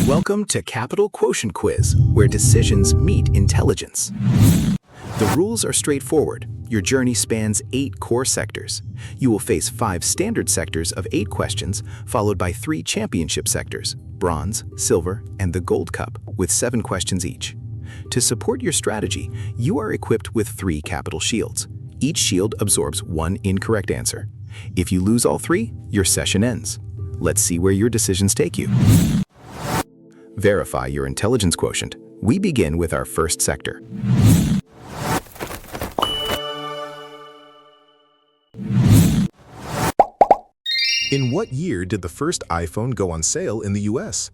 Welcome to Capital Quotient Quiz, where decisions meet intelligence. The rules are straightforward. Your journey spans 8 core sectors. You will face 5 standard sectors of 8 questions, followed by 3 championship sectors, bronze, silver, and the gold cup, with 7 questions each. To support your strategy, you are equipped with 3 capital shields. Each shield absorbs 1 incorrect answer. If you lose all 3, your session ends. Let's see where your decisions take you. Verify your intelligence quotient. We begin with our first sector. In what year did the first iPhone go on sale in the US?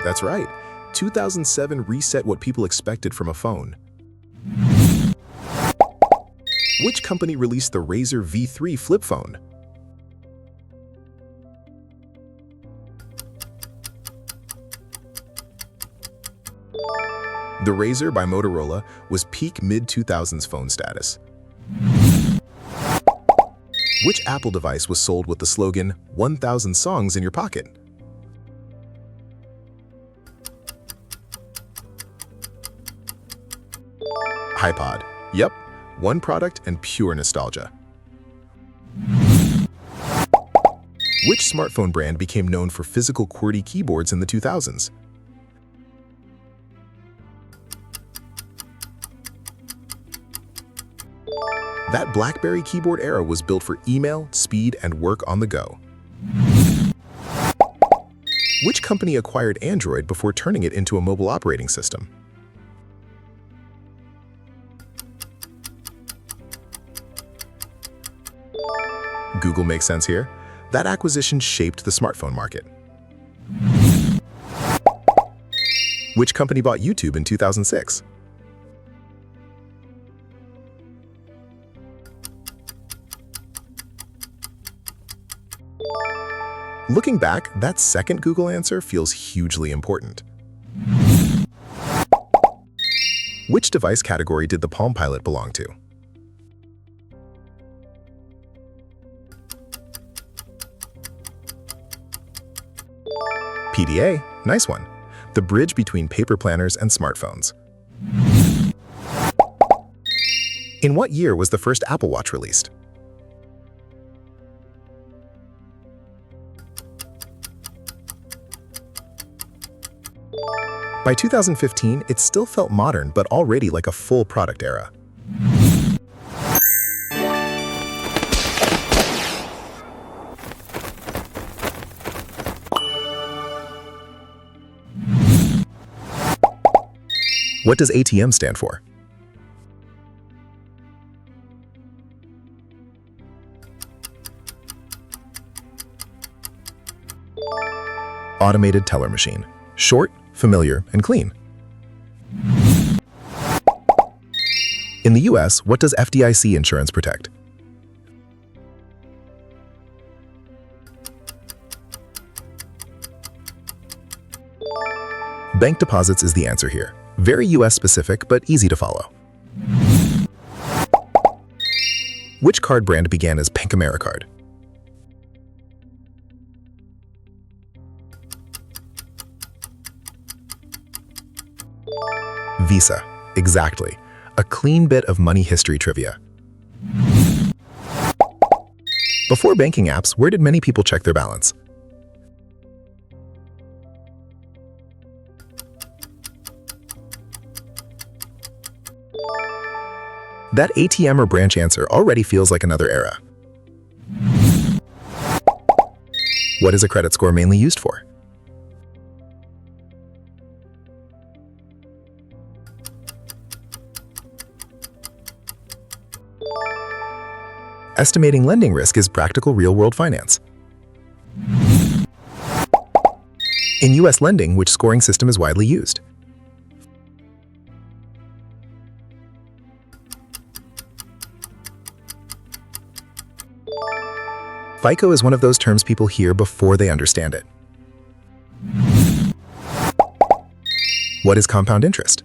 That's right. 2007 reset what people expected from a phone. Which company released the Razr V3 flip phone? The Razr by Motorola was peak mid-2000s phone status. Which Apple device was sold with the slogan, 1,000 songs in your pocket? iPod. Yep, one product and pure nostalgia. Which smartphone brand became known for physical QWERTY keyboards in the 2000s? That BlackBerry keyboard era was built for email, speed, and work on the go. Which company acquired Android before turning it into a mobile operating system? Google makes sense here. That acquisition shaped the smartphone market. Which company bought YouTube in 2006? Looking back, that second Google answer feels hugely important. Which device category did the Palm Pilot belong to? PDA, nice one. The bridge between paper planners and smartphones. In what year was the first Apple Watch released? By 2015, it still felt modern, but already like a full product era. What does ATM stand for? Automated teller machine. Short, familiar, and clean. In the US, what does FDIC insurance protect? Bank deposits is the answer here. Very US specific, but easy to follow. Which card brand began as Bank Americard? Visa. Exactly. A clean bit of money history trivia. Before banking apps, where did many people check their balance? That ATM or branch answer already feels like another era. What is a credit score mainly used for? Estimating lending risk is practical real-world finance. In US lending, which scoring system is widely used? FICO is one of those terms people hear before they understand it. What is compound interest?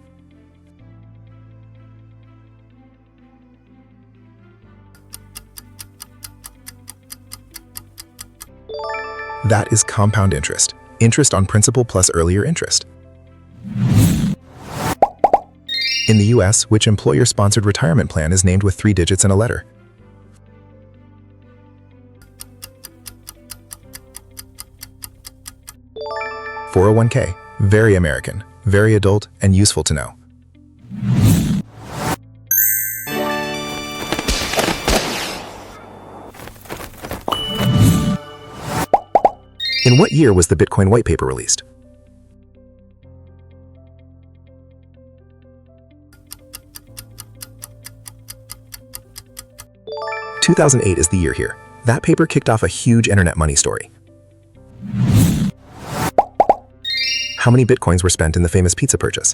That is compound interest. Interest on principal plus earlier interest. In the US, which employer-sponsored retirement plan is named with 3 digits and a letter? (401k). Very American, very adult, and useful to know. In what year was the Bitcoin white paper released? (2008) is the year here. That paper kicked off a huge internet money story. How many Bitcoins were spent in the famous pizza purchase?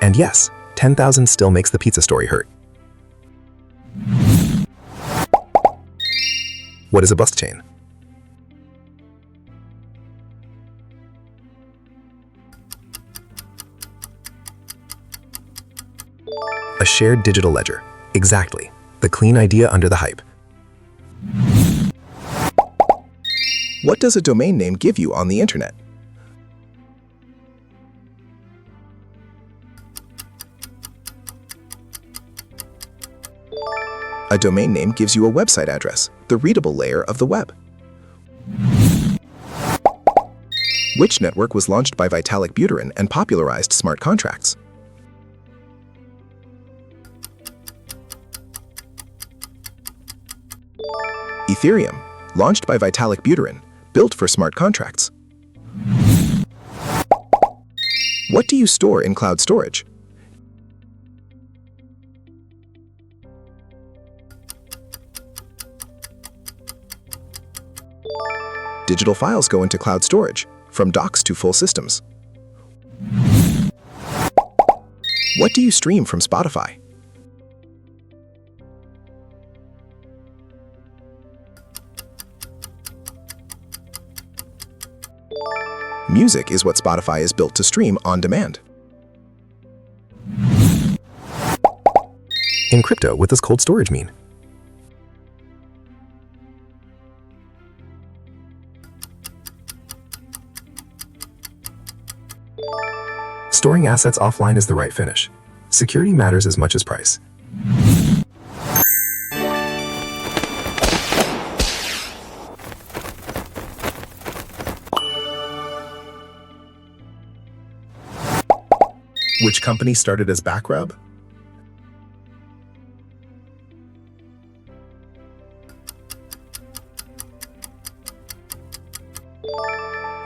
And yes, 10,000 still makes the pizza story hurt. What is a bust chain? A shared digital ledger. Exactly. The clean idea under the hype. What does a domain name give you on the internet? A domain name gives you a website address, the readable layer of the web. Which network was launched by Vitalik Buterin and popularized smart contracts? Ethereum, launched by Vitalik Buterin, built for smart contracts. What do you store in cloud storage? Digital files go into cloud storage, from docs to full systems. What do you stream from Spotify? Music is what Spotify is built to stream on demand. In crypto, what does cold storage mean? Storing assets offline is the right finish. Security matters as much as price. Which company started as Backrub?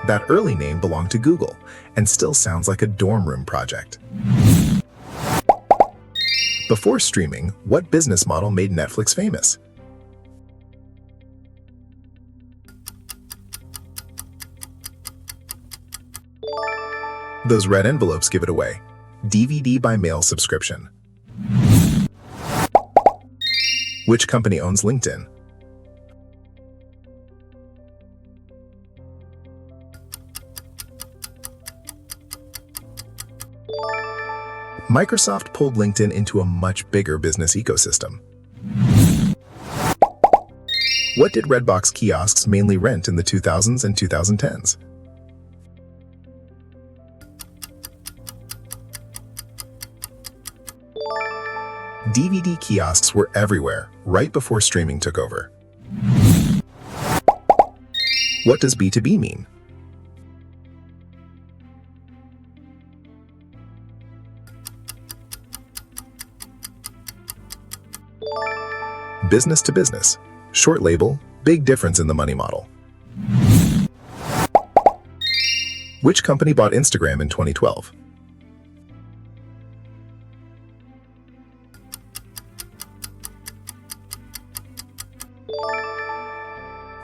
That early name belonged to Google and still sounds like a dorm room project. Before streaming, what business model made Netflix famous? Those red envelopes give it away. DVD by mail subscription. Which company owns LinkedIn? Microsoft pulled LinkedIn into a much bigger business ecosystem. What did Redbox kiosks mainly rent in the 2000s and 2010s? DVD kiosks were everywhere, right before streaming took over. What does B2B mean? Business to business. Short label, big difference in the money model. Which company bought Instagram in 2012?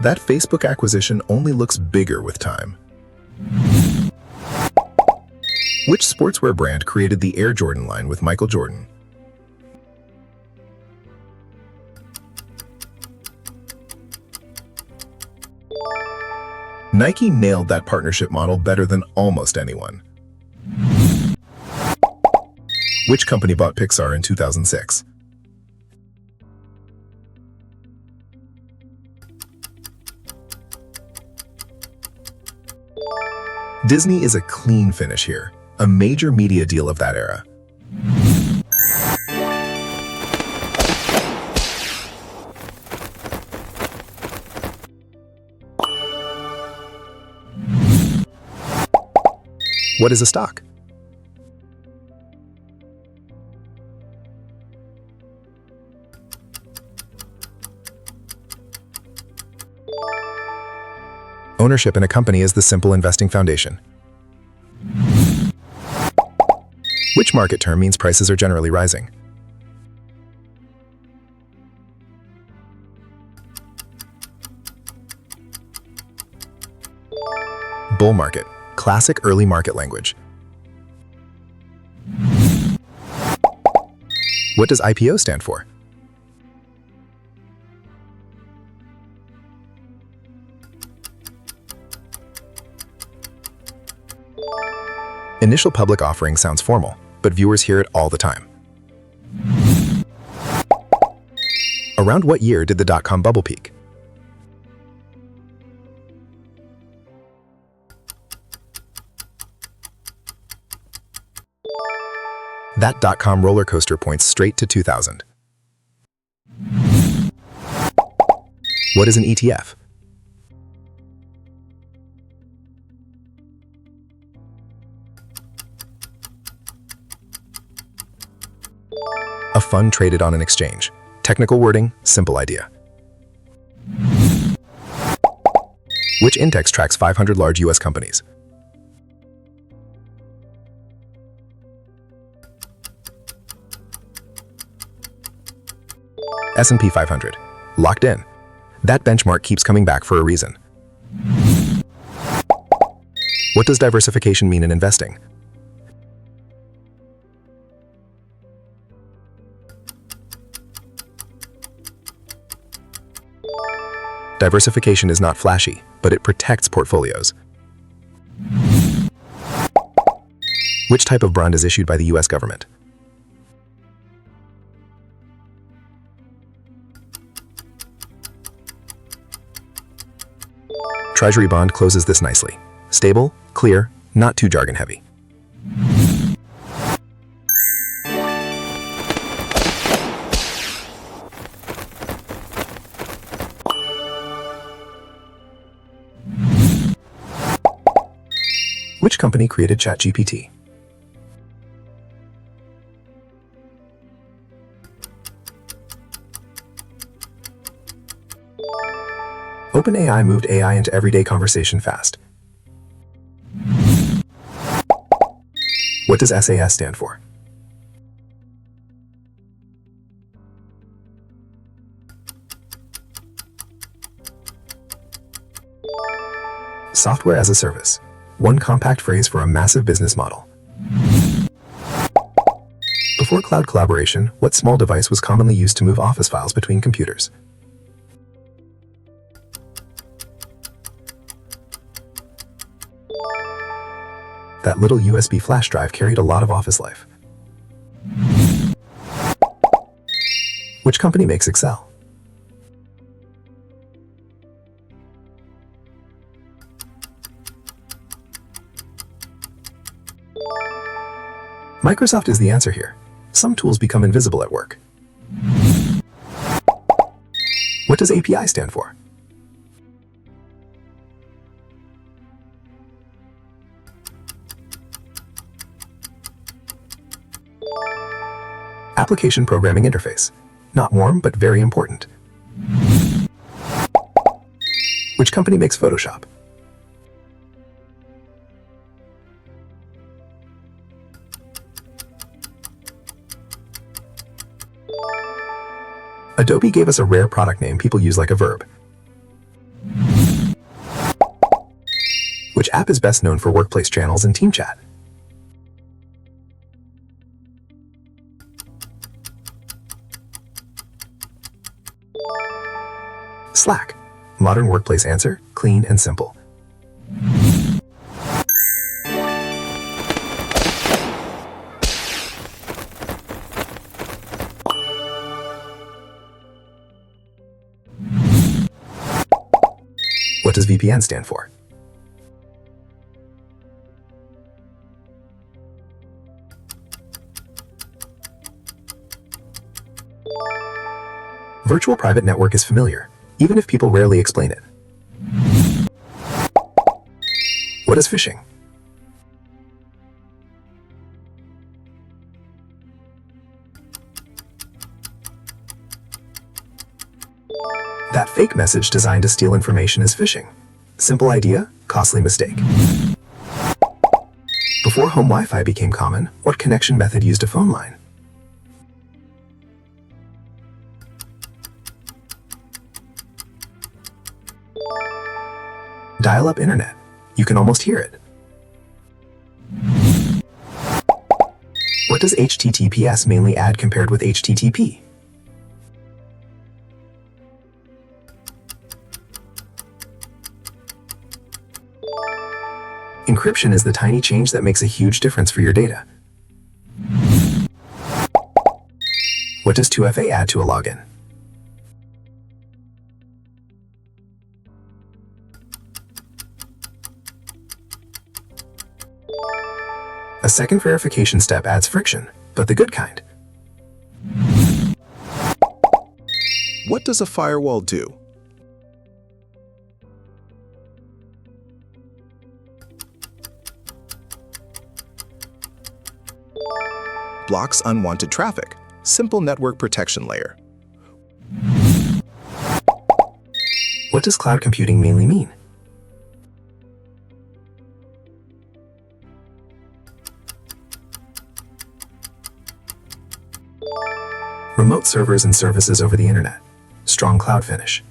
That Facebook acquisition only looks bigger with time. Which sportswear brand created the Air Jordan line with Michael Jordan? Nike nailed that partnership model better than almost anyone. Which company bought Pixar in 2006? Disney is a clean finish here, a major media deal of that era. What is a stock? Ownership in a company is the simple investing foundation. Which market term means prices are generally rising? Bull market, classic early market language. What does IPO stand for? Initial public offering sounds formal, but viewers hear it all the time. Around what year did the dot-com bubble peak? That dot-com roller coaster points straight to 2000. What is an ETF? A fund traded on an exchange. Technical wording, simple idea. Which index tracks 500 large US companies? S&P 500. Locked in. That benchmark keeps coming back for a reason. What does diversification mean in investing? Diversification is not flashy, but it protects portfolios. Which type of bond is issued by the US government? Treasury bond closes this nicely. Stable, clear, not too jargon heavy. Which company created ChatGPT? OpenAI moved AI into everyday conversation fast. What does SAS stand for? Software as a service. One compact phrase for a massive business model. Before cloud collaboration, what small device was commonly used to move office files between computers? That little USB flash drive carried a lot of office life. Which company makes Excel? Microsoft is the answer here. Some tools become invisible at work. What does API stand for? Application Programming Interface. Not warm, but very important. Which company makes Photoshop? Adobe gave us a rare product name people use like a verb. Which app is best known for workplace channels and team chat? Slack. Modern workplace answer, clean and simple. does VPN stand for? Virtual private network is familiar, even if people rarely explain it. What is phishing? That fake message designed to steal information is phishing. Simple idea, costly mistake. Before home Wi-Fi became common, what connection method used a phone line? Dial-up internet. You can almost hear it. What does HTTPS mainly add compared with HTTP? Encryption is the tiny change that makes a huge difference for your data. What does 2FA add to a login? A second verification step adds friction, but the good kind. What does a firewall do? Blocks unwanted traffic. Simple network protection layer. What does cloud computing mainly mean? Remote servers and services over the internet. Strong cloud finish.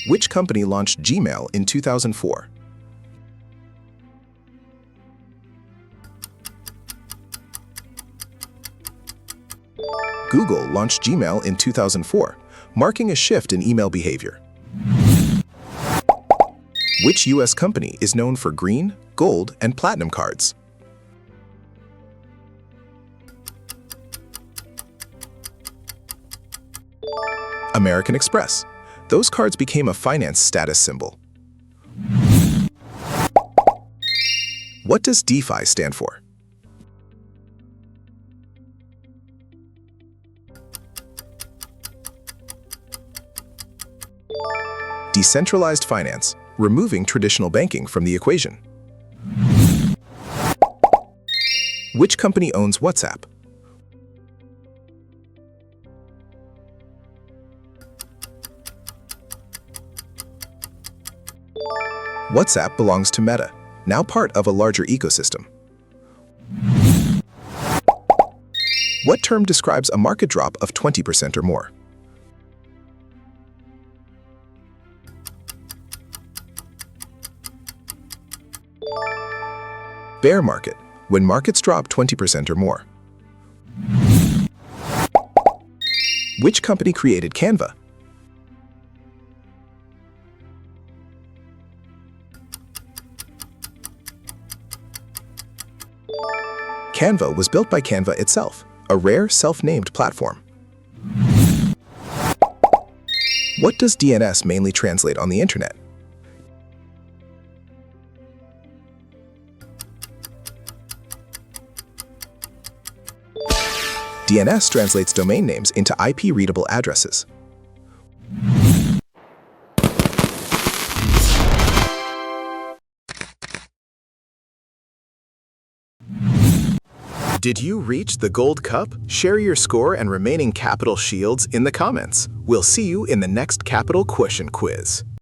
Which company launched Gmail in 2004? Google launched Gmail in 2004, marking a shift in email behavior. Which US company is known for green, gold, and platinum cards? American Express. Those cards became a finance status symbol. What does DeFi stand for? Decentralized finance, removing traditional banking from the equation. Which company owns WhatsApp? WhatsApp belongs to Meta, now part of a larger ecosystem. What term describes a market drop of 20% or more? Bear market, when markets drop 20% or more. Which company created Canva? Canva was built by Canva itself, a rare self-named platform. What does DNS mainly translate on the internet? DNS translates domain names into IP-readable addresses. Did you reach the Gold Cup? Share your score and remaining Capital Shields in the comments. We'll see you in the next Capital Quotient Quiz.